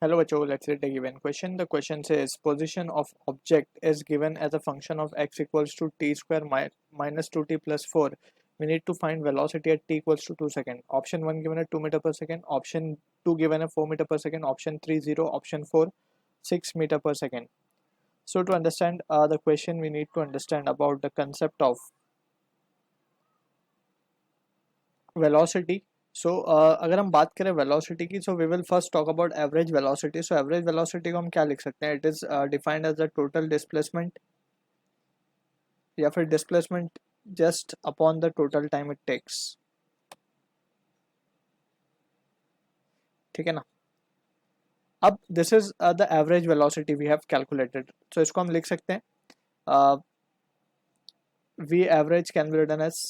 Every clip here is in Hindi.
Hello बच्चों, let's read a given question. The question says position of object is given as a function of x equals to t square minus 2t plus 4. We need to find velocity at t equals to 2 second. Option 1 given at 2 meter per second. Option 2 given at 4 meter per second. Option 3 0. Option 4 6 meter per second. So to understand the question, we need to understand about the concept of velocity. सो अगर हम बात करें वेलोसिटी की, so we will first talk about average velocity. So average velocity को हम क्या लिख सकते हैं? It is defined as the total displacement या फिर displacement just upon the total time it takes. ठीक है ना. अब this is the average velocity we have calculated. So इसको हम लिख सकते हैं we average can be written as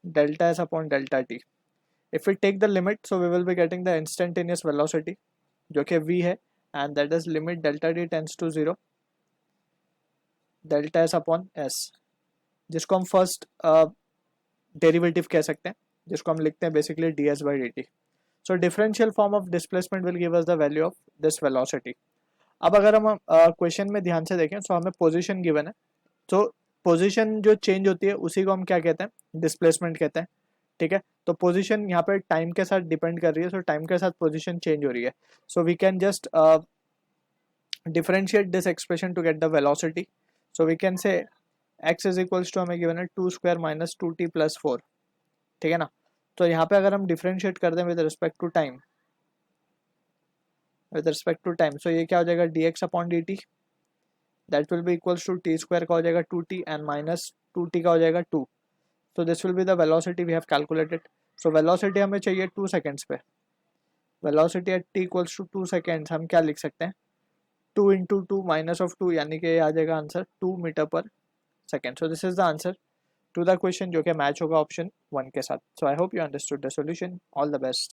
delta S upon delta T. If we take the limit, so we will be getting the instantaneous velocity जो कि v है, and that is limit delta t tends to 0 delta s upon s, जिसको हम फर्स्ट डेरिवेटिव कह सकते हैं, जिसको हम लिखते हैं basically ds by dt. So differential form of displacement will give us the value of this velocity. अब अगर हम क्वेश्चन में ध्यान से देखें, so हमें पोजीशन गिवन है. तो पोजीशन जो चेंज होती है उसी को हम क्या कहते हैं? डिस्प्लेसमेंट कहते हैं. ठीक है. तो पोजीशन यहाँ पे टाइम के साथ डिपेंड कर रही है. सो टाइम के साथ पोजीशन चेंज हो रही है. So we can just differentiate this expression to get the velocity. So we can say x is equals to हमें गिवन है 2 स्क्वायर माइनस 2t प्लस 4. ठीक है ना. तो यहाँ पे अगर हम डिफरेंशिएट कर दें with respect to time, so ये क्या हो जाएगा? dx upon dt that will be equals to t square का हो जाएगा 2t एंड माइनस 2t का हो जाएगा 2. So this will be the velocity we have calculated. So velocity हमें चाहिए 2 seconds पे. Velocity at t equals to 2 seconds हम क्या लिख सकते हैं? 2 into 2 minus of 2, यानी कि आ जाएगा आंसर 2 मीटर पर second. So this is the answer to the question जो कि मैच होगा ऑप्शन 1 के साथ. So I hope you understood the solution. All the best.